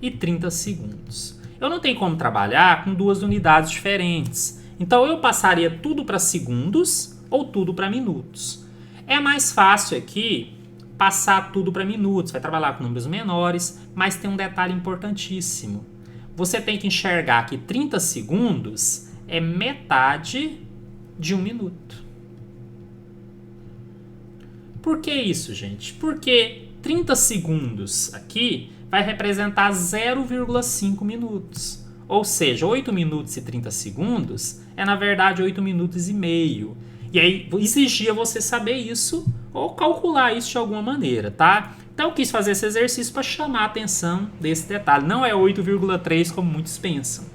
e 30 segundos. Eu não tenho como trabalhar com 2 unidades diferentes. Então eu passaria tudo para segundos ou tudo para minutos. É mais fácil aqui passar tudo para minutos, vai trabalhar com números menores, mas tem um detalhe importantíssimo. Você tem que enxergar que 30 segundos é metade de 1 minuto. Por que isso, gente? Porque 30 segundos aqui vai representar 0,5 minutos. Ou seja, 8 minutos e 30 segundos é, na verdade, 8 minutos e meio. E aí, exigia você saber isso ou calcular isso de alguma maneira, tá? Então, eu quis fazer esse exercício para chamar a atenção desse detalhe. Não é 8,3 como muitos pensam.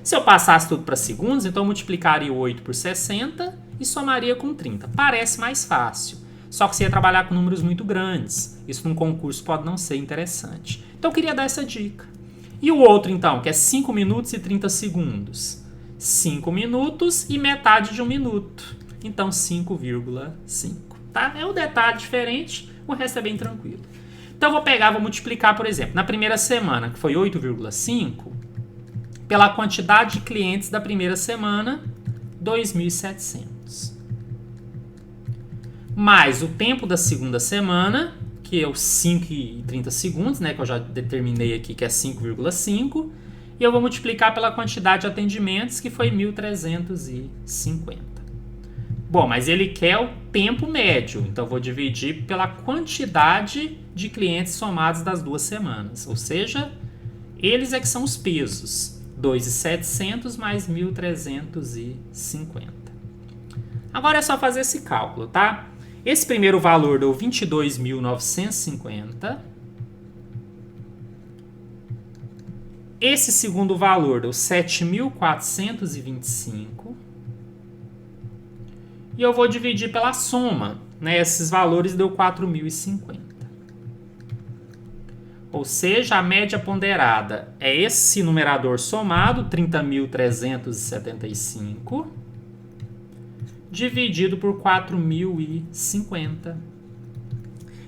Se eu passasse tudo para segundos, então eu multiplicaria o 8 por 60 e somaria com 30. Parece mais fácil. Só que você ia trabalhar com números muito grandes. Isso num concurso pode não ser interessante. Então eu queria dar essa dica. E o outro então, que é 5 minutos e 30 segundos. 5 minutos e metade de 1 minuto. Então 5,5. Tá? É um detalhe diferente, o resto é bem tranquilo. Então eu vou pegar, vou multiplicar, por exemplo, na primeira semana, que foi 8,5, pela quantidade de clientes da primeira semana, 2.700. Mais o tempo da segunda semana, que é os 5 e 30 segundos, né, que eu já determinei aqui, que é 5,5, e eu vou multiplicar pela quantidade de atendimentos, que foi 1.350. Bom, mas ele quer o tempo médio, então eu vou dividir pela quantidade de clientes somados das 2 semanas, ou seja, eles é que são os pesos, 2.700 mais 1.350. Agora é só fazer esse cálculo, tá? Esse primeiro valor deu 22.950. Esse segundo valor deu 7.425. E eu vou dividir pela soma, né? Esses valores deu 4.050. Ou seja, a média ponderada é esse numerador somado, 30.375, dividido por 4.050.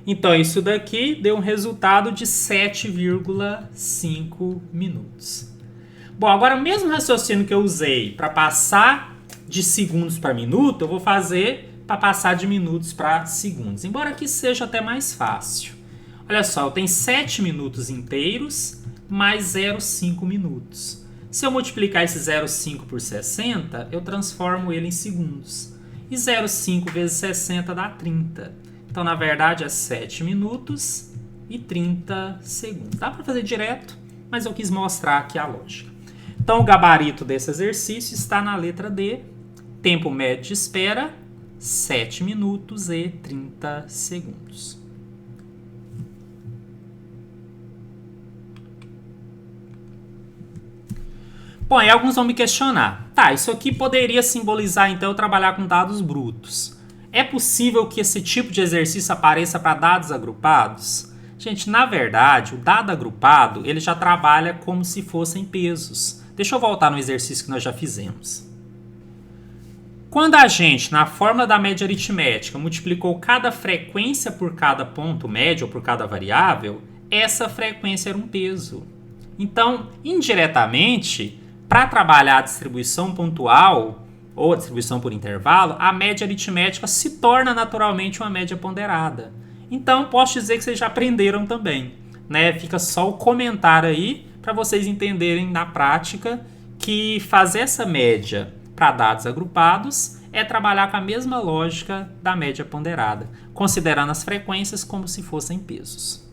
Então, isso daqui deu um resultado de 7,5 minutos. Bom, agora o mesmo raciocínio que eu usei para passar de segundos para minuto, eu vou fazer para passar de minutos para segundos. Embora aqui seja até mais fácil. Olha só, eu tenho 7 minutos inteiros mais 0,5 minutos. Se eu multiplicar esse 0,5 por 60, eu transformo ele em segundos. E 0,5 vezes 60 dá 30. Então, na verdade, é 7 minutos e 30 segundos. Dá para fazer direto, mas eu quis mostrar aqui a lógica. Então, o gabarito desse exercício está na letra D. Tempo médio de espera, 7 minutos e 30 segundos. Bom, aí alguns vão me questionar. Tá, isso aqui poderia simbolizar, então, eu trabalhar com dados brutos. É possível que esse tipo de exercício apareça para dados agrupados? Gente, na verdade, o dado agrupado, ele já trabalha como se fossem pesos. Deixa eu voltar no exercício que nós já fizemos. Quando a gente, na fórmula da média aritmética, multiplicou cada frequência por cada ponto médio ou por cada variável, essa frequência era um peso. Então, indiretamente, para trabalhar a distribuição pontual ou a distribuição por intervalo, a média aritmética se torna naturalmente uma média ponderada. Então, posso dizer que vocês já aprenderam também, né? Fica só o comentário aí para vocês entenderem na prática que fazer essa média para dados agrupados é trabalhar com a mesma lógica da média ponderada, considerando as frequências como se fossem pesos.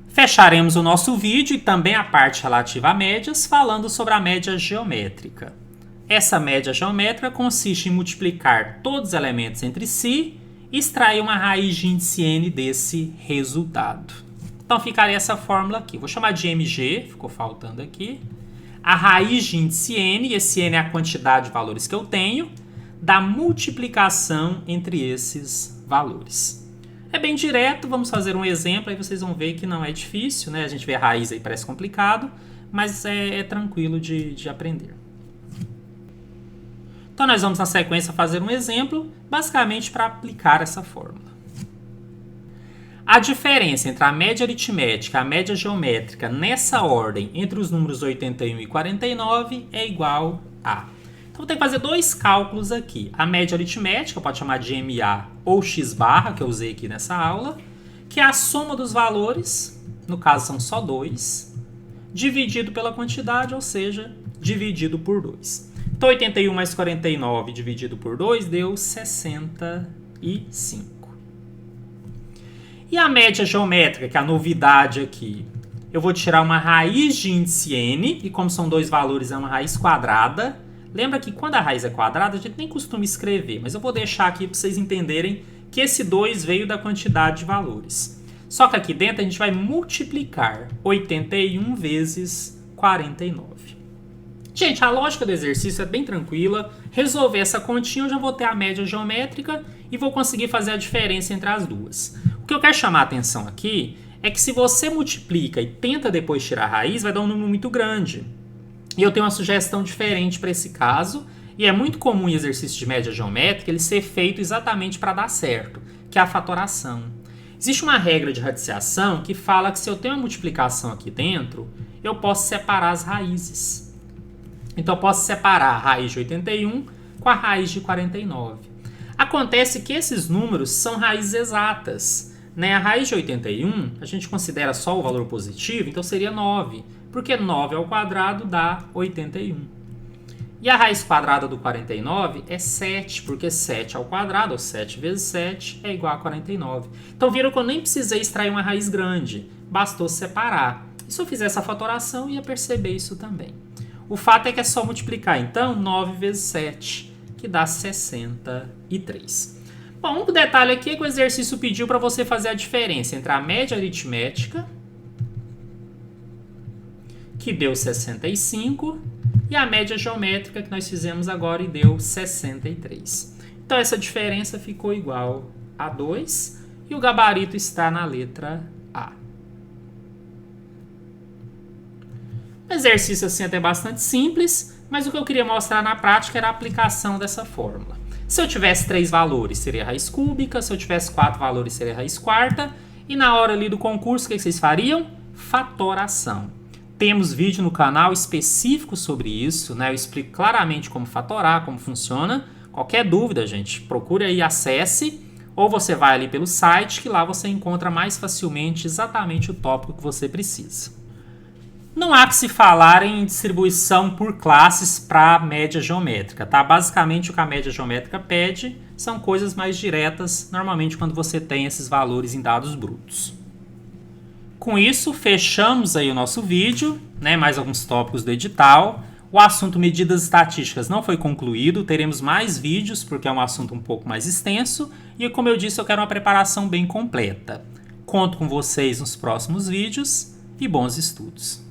Fecharemos o nosso vídeo e também a parte relativa a médias, falando sobre a média geométrica. Essa média geométrica consiste em multiplicar todos os elementos entre si e extrair uma raiz de índice n desse resultado. Então ficaria essa fórmula aqui. Vou chamar de mg, ficou faltando aqui. A raiz de índice n, esse n é a quantidade de valores que eu tenho, da multiplicação entre esses valores. É bem direto, vamos fazer um exemplo, aí vocês vão ver que não é difícil, né? A gente vê a raiz aí, parece complicado, mas é tranquilo de aprender. Então nós vamos na sequência fazer um exemplo, basicamente para aplicar essa fórmula. A diferença entre a média aritmética e a média geométrica nessa ordem entre os números 81 e 49 é igual a... Então, vou ter que fazer dois cálculos aqui. A média aritmética, pode chamar de MA ou x barra, que eu usei aqui nessa aula, que é a soma dos valores, no caso são só 2, dividido pela quantidade, ou seja, dividido por 2. Então, 81 mais 49 dividido por 2 deu 65. E a média geométrica, que é a novidade aqui? Eu vou tirar uma raiz de índice n, e como são dois valores, é uma raiz quadrada. Lembra que quando a raiz é quadrada, a gente nem costuma escrever, mas eu vou deixar aqui para vocês entenderem que esse 2 veio da quantidade de valores. Só que aqui dentro a gente vai multiplicar 81 vezes 49. Gente, a lógica do exercício é bem tranquila. Resolver essa continha, eu já vou ter a média geométrica e vou conseguir fazer a diferença entre as duas. O que eu quero chamar a atenção aqui é que se você multiplica e tenta depois tirar a raiz, vai dar um número muito grande. E eu tenho uma sugestão diferente para esse caso, e é muito comum em exercício de média geométrica ele ser feito exatamente para dar certo, que é a fatoração. Existe uma regra de radiciação que fala que se eu tenho uma multiplicação aqui dentro, eu posso separar as raízes. Então eu posso separar a raiz de 81 com a raiz de 49. Acontece que esses números são raízes exatas, né? A raiz de 81, a gente considera só o valor positivo, então seria 9, porque 9 ao quadrado dá 81. E a raiz quadrada do 49 é 7, porque 7 ao quadrado, ou 7 vezes 7, é igual a 49. Então viram que eu nem precisei extrair uma raiz grande, bastou separar. E se eu fizer essa fatoração, eu ia perceber isso também. O fato é que é só multiplicar, então, 9 vezes 7, que dá 63. Bom, um detalhe aqui é que o exercício pediu para você fazer a diferença entre a média aritmética, que deu 65, e a média geométrica que nós fizemos agora e deu 63. Então, essa diferença ficou igual a 2 e o gabarito está na letra A. O exercício assim até bastante simples, mas o que eu queria mostrar na prática era a aplicação dessa fórmula. Se eu tivesse 3 valores, seria raiz cúbica. Se eu tivesse 4 valores, seria raiz quarta. E na hora ali do concurso, o que vocês fariam? Fatoração. Temos vídeo no canal específico sobre isso, né? Eu explico claramente como fatorar, como funciona. Qualquer dúvida, gente, procure aí, acesse, ou você vai ali pelo site, que lá você encontra mais facilmente exatamente o tópico que você precisa. Não há que se falar em distribuição por classes para média geométrica, tá? Basicamente o que a média geométrica pede são coisas mais diretas, normalmente quando você tem esses valores em dados brutos. Com isso, fechamos aí o nosso vídeo, né? Mais alguns tópicos do edital. O assunto medidas estatísticas não foi concluído, teremos mais vídeos porque é um assunto um pouco mais extenso e, como eu disse, eu quero uma preparação bem completa. Conto com vocês nos próximos vídeos e bons estudos!